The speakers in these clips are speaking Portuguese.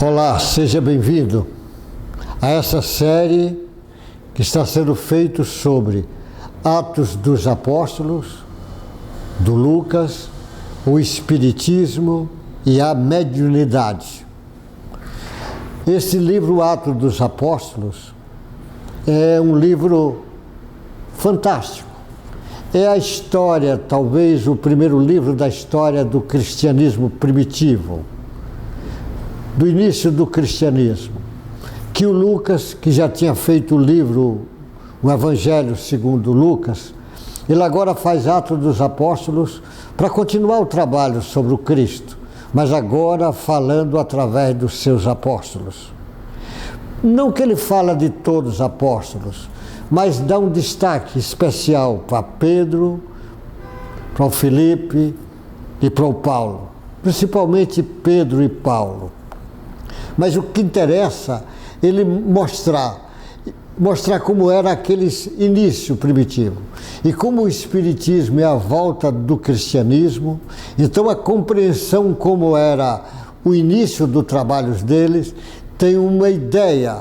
Olá, seja bem-vindo a essa série que está sendo feita sobre Atos dos Apóstolos, do Lucas, o Espiritismo e a mediunidade. Esse livro, Atos dos Apóstolos, é um livro fantástico. É a história, talvez o primeiro livro da história do cristianismo primitivo, do início do cristianismo, que o Lucas, que já tinha feito o livro, o Evangelho segundo Lucas, ele agora faz Atos dos Apóstolos para continuar o trabalho sobre o Cristo, mas agora falando através dos seus apóstolos. Não que ele fala de todos os apóstolos, mas dá um destaque especial para Pedro, para o Filipe e para o Paulo, principalmente Pedro e Paulo. Mas o que interessa, ele mostrar como era aquele início primitivo e como o Espiritismo é a volta do cristianismo. Então a compreensão como era o início dos trabalhos deles tem uma ideia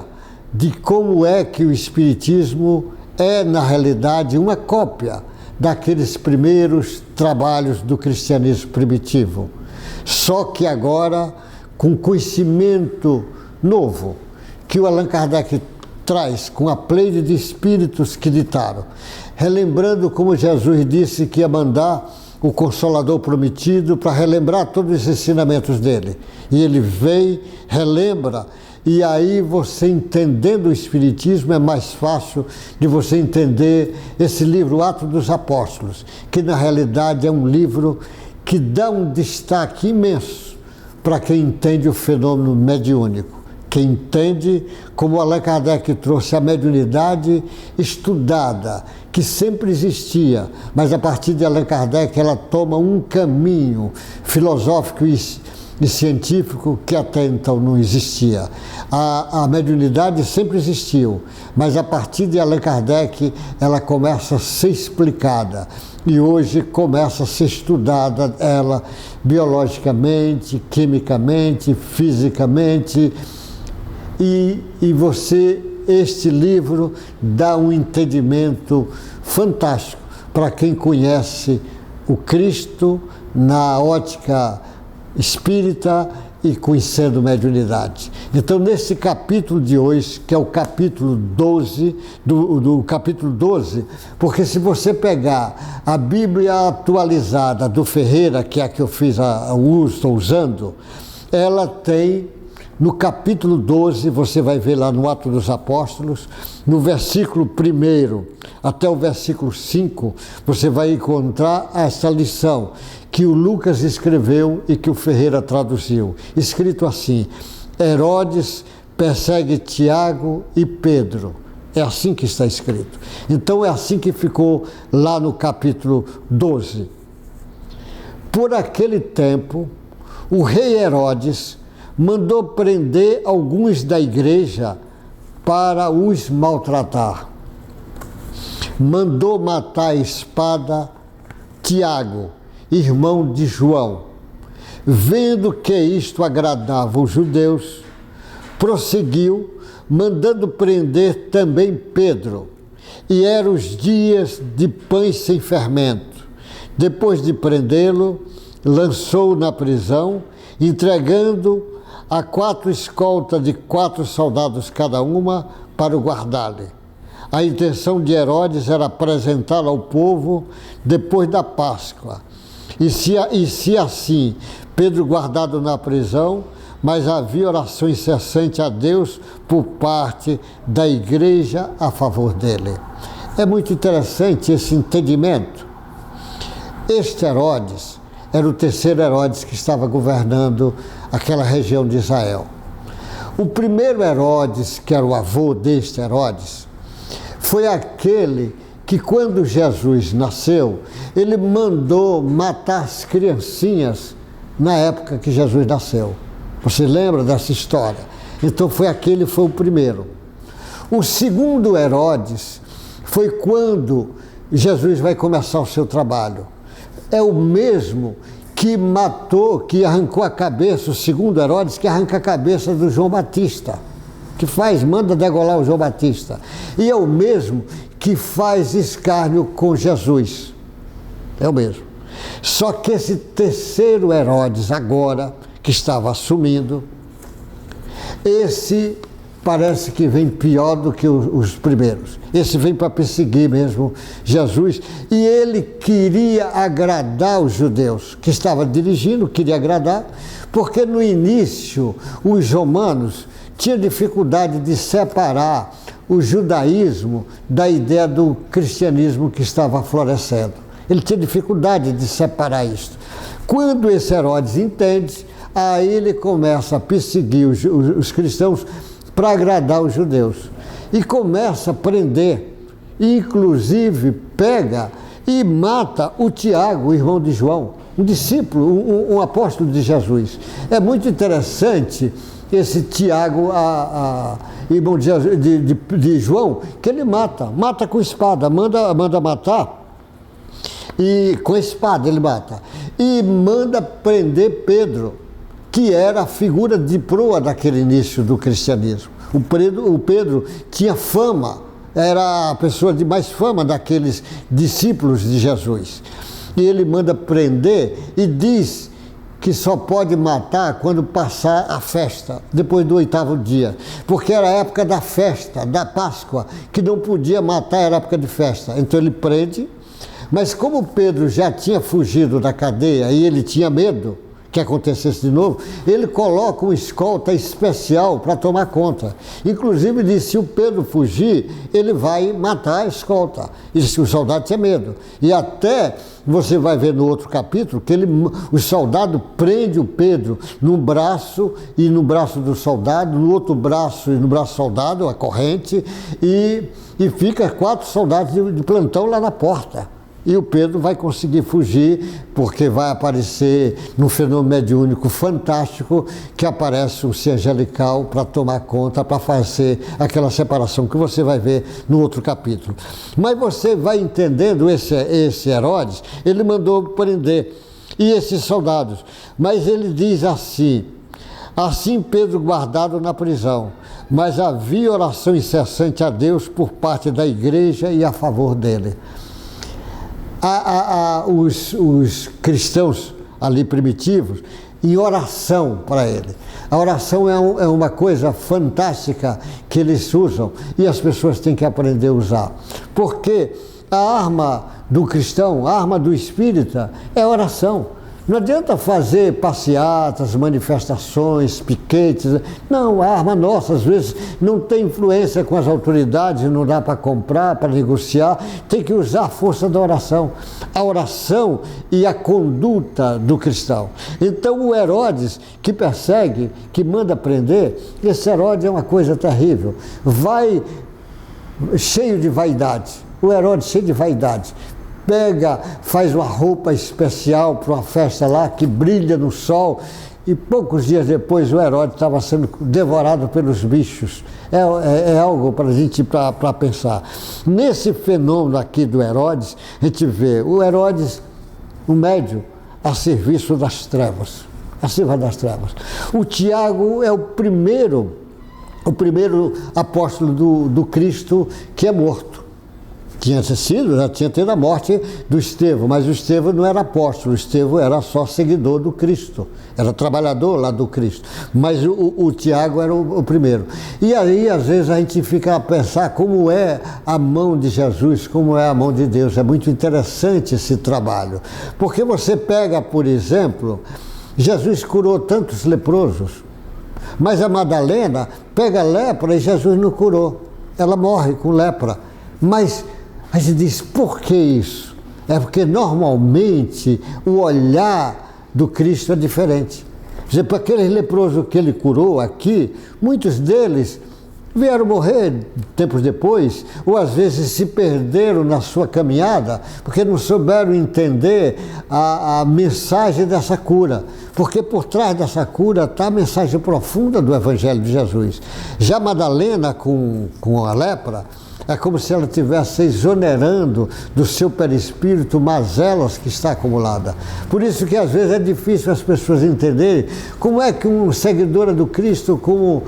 de como é que o Espiritismo é, na realidade, uma cópia daqueles primeiros trabalhos do cristianismo primitivo. Só que agora, com conhecimento novo, que o Allan Kardec traz, com a pleide de espíritos que ditaram, relembrando como Jesus disse que ia mandar o Consolador prometido para relembrar todos os ensinamentos dele. E ele vem, relembra, e aí você entendendo o Espiritismo é mais fácil de você entender esse livro, Atos dos Apóstolos, que na realidade é um livro que dá um destaque imenso para quem entende o fenômeno mediúnico, quem entende como Allan Kardec trouxe a mediunidade estudada, que sempre existia, mas a partir de Allan Kardec ela toma um caminho filosófico e científico que até então não existia. A mediunidade sempre existiu, mas a partir de Allan Kardec ela começa a ser explicada e hoje começa a ser estudada ela biologicamente, quimicamente, fisicamente e este livro dá um entendimento fantástico para quem conhece o Cristo na ótica espírita e conhecendo mediunidade. Então, nesse capítulo de hoje, que é o capítulo 12, do capítulo 12, porque se você pegar a Bíblia atualizada do Ferreira, que é a que eu fiz estou usando, ela tem, no capítulo 12, você vai ver lá no Atos dos Apóstolos, no versículo 1 até o versículo 5, você vai encontrar essa lição que o Lucas escreveu e que o Ferreira traduziu. Escrito assim: Herodes persegue Tiago e Pedro. É assim que está escrito. Então é assim que ficou lá no capítulo 12. Por aquele tempo, o rei Herodes mandou prender alguns da igreja para os maltratar. Mandou matar a espada Tiago, irmão de João. Vendo que isto agradava os judeus, prosseguiu, mandando prender também Pedro. E eram os dias de pães sem fermento. Depois de prendê-lo, lançou-o na prisão, entregando a 4 escoltas de 4 soldados cada uma para o guardar-lhe. A intenção de Herodes era apresentá-lo ao povo depois da Páscoa. E se assim, Pedro guardado na prisão, mas havia oração incessante a Deus por parte da igreja a favor dele. É muito interessante esse entendimento. Este Herodes era o terceiro Herodes que estava governando aquela região de Israel. O primeiro Herodes, que era o avô deste Herodes, foi aquele que quando Jesus nasceu, ele mandou matar as criancinhas na época que Jesus nasceu. Você lembra dessa história? Então foi o primeiro. O segundo Herodes foi quando Jesus vai começar o seu trabalho. É o mesmo que que matou, que arrancou a cabeça, o segundo Herodes, que arranca a cabeça do João Batista, que manda degolar o João Batista. E é o mesmo que faz escárnio com Jesus. É o mesmo. Só que esse terceiro Herodes agora, que estava assumindo, esse parece que vem pior do que os primeiros. Esse vem para perseguir mesmo Jesus, e ele queria agradar os judeus, que estava dirigindo, queria agradar, porque no início os romanos tinham dificuldade de separar o judaísmo da ideia do cristianismo que estava florescendo. Ele tinha dificuldade de separar isso. Quando esse Herodes entende, aí ele começa a perseguir os cristãos para agradar os judeus. E começa a prender, inclusive pega e mata o Tiago, o irmão de João, um discípulo, um apóstolo de Jesus. É muito interessante esse Tiago, irmão de João, que ele mata com espada, manda matar, e com espada ele mata, e manda prender Pedro, que era a figura de proa daquele início do cristianismo. O Pedro tinha fama, era a pessoa de mais fama daqueles discípulos de Jesus. E ele manda prender e diz que só pode matar quando passar a festa, depois do 8º dia, porque era a época da festa, da Páscoa, que não podia matar, era a época de festa. Então ele prende, mas como Pedro já tinha fugido da cadeia e ele tinha medo que acontecesse de novo, ele coloca um escolta especial para tomar conta. Inclusive disse, se o Pedro fugir, ele vai matar a escolta. E o soldado tinha medo. E até você vai ver no outro capítulo que o soldado prende o Pedro num braço e no braço do soldado, no outro braço e no braço do soldado, a corrente, e fica 4 soldados de plantão lá na porta. E o Pedro vai conseguir fugir, porque vai aparecer num fenômeno mediúnico fantástico, que aparece um ser angelical para tomar conta, para fazer aquela separação que você vai ver no outro capítulo. Mas você vai entendendo esse Herodes, ele mandou prender, e esses soldados. Mas ele diz assim Pedro guardado na prisão, mas havia oração incessante a Deus por parte da igreja e a favor dele. Os cristãos ali primitivos em oração para ele. A oração é uma coisa fantástica que eles usam e as pessoas têm que aprender a usar. Porque a arma do cristão, a arma do espírita é a oração. Não adianta fazer passeatas, manifestações, piquetes. Não, a arma nossa, às vezes, não tem influência com as autoridades, não dá para comprar, para negociar. Tem que usar a força da oração. A oração e a conduta do cristão. Então, o Herodes, que persegue, que manda prender, esse Herodes é uma coisa terrível. Vai cheio de vaidade. O Herodes cheio de vaidade. Faz uma roupa especial para uma festa lá, que brilha no sol, e poucos dias depois o Herodes estava sendo devorado pelos bichos. É algo para a gente para pensar. Nesse fenômeno aqui do Herodes, a gente vê o Herodes, o médio, a serviço das trevas. A serviço das trevas. O Tiago é o primeiro apóstolo do Cristo que é morto. Já tinha tido a morte do Estevão, mas o Estevão não era apóstolo, o Estevão era só seguidor do Cristo, era trabalhador lá do Cristo, mas o Tiago era o primeiro. E aí, às vezes, a gente fica a pensar como é a mão de Jesus, como é a mão de Deus. É muito interessante esse trabalho, porque você pega, por exemplo, Jesus curou tantos leprosos, mas a Madalena pega lepra e Jesus não curou, ela morre com lepra, mas a gente diz, por que isso? É porque normalmente o olhar do Cristo é diferente. Por exemplo, aqueles leprosos que ele curou aqui, muitos deles vieram morrer tempos depois, ou às vezes se perderam na sua caminhada, porque não souberam entender a mensagem dessa cura. Porque por trás dessa cura está a mensagem profunda do Evangelho de Jesus. Já Madalena com a lepra, É como se ela estivesse exonerando do seu perispírito mazelas que está acumulada. Por isso que às vezes é difícil as pessoas entenderem como é que uma seguidora do Cristo como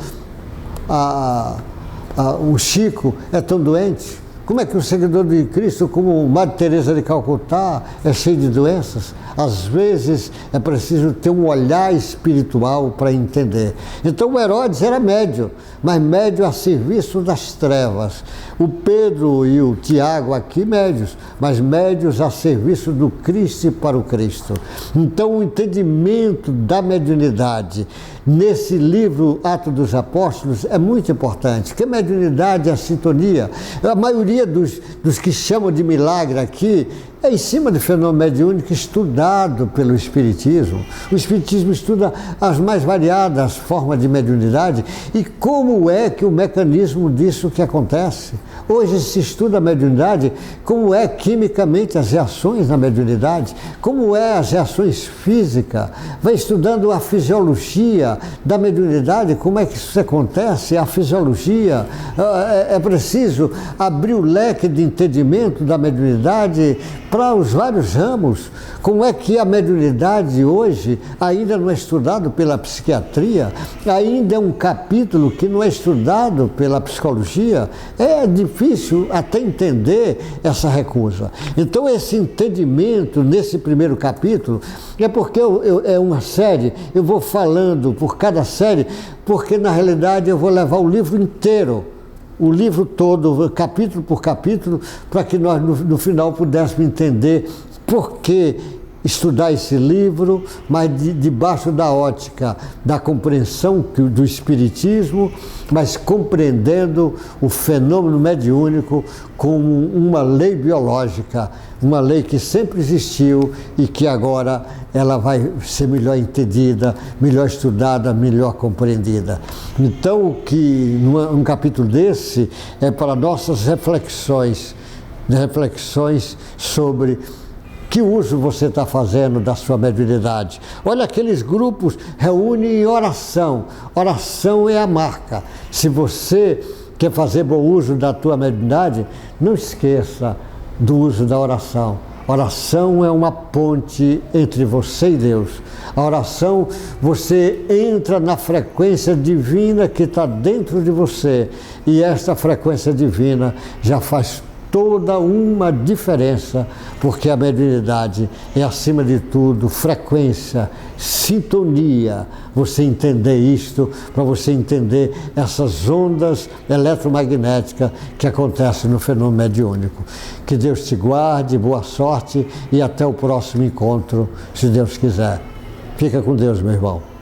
o Chico é tão doente. Como é que um seguidor de Cristo, como Madre Teresa de Calcutá, é cheio de doenças? Às vezes é preciso ter um olhar espiritual para entender. Então o Herodes era médio, mas médio a serviço das trevas. O Pedro e o Tiago aqui médios, mas médios a serviço do Cristo e para o Cristo. Então o entendimento da mediunidade nesse livro Atos dos Apóstolos é muito importante, porque a mediunidade é a sintonia. A maioria dos que chamam de milagre aqui é em cima do fenômeno mediúnico estudado pelo Espiritismo. O Espiritismo estuda as mais variadas formas de mediunidade e como é que o mecanismo disso que acontece. Hoje se estuda a mediunidade, como é quimicamente as reações na mediunidade, como é as reações físicas, vai estudando a fisiologia da mediunidade, como é que isso acontece, a fisiologia. É preciso abrir o leque de entendimento da mediunidade para os vários ramos. Como é que a mediunidade hoje ainda não é estudado pela psiquiatria, ainda é um capítulo que não é estudado pela psicologia. É difícil até entender essa recusa. Então esse entendimento nesse primeiro capítulo é porque é uma série, eu vou falando por cada série, porque na realidade eu vou levar o livro inteiro, o livro todo, capítulo por capítulo, para que nós no final pudéssemos entender por que estudar esse livro, mas debaixo da ótica da compreensão do Espiritismo, mas compreendendo o fenômeno mediúnico como uma lei biológica, uma lei que sempre existiu e que agora ela vai ser melhor entendida, melhor estudada, melhor compreendida. Então, que um capítulo desse é para nossas reflexões sobre que uso você está fazendo da sua mediunidade. Olha, aqueles grupos reúnem em oração. Oração é a marca. Se você quer fazer bom uso da tua mediunidade, não esqueça do uso da oração. Oração é uma ponte entre você e Deus. A oração, você entra na frequência divina que está dentro de você. E esta frequência divina já faz toda uma diferença, porque a mediunidade é, acima de tudo, frequência, sintonia. Você entender isto, para você entender essas ondas eletromagnéticas que acontecem no fenômeno mediúnico. Que Deus te guarde, boa sorte e até o próximo encontro, se Deus quiser. Fica com Deus, meu irmão.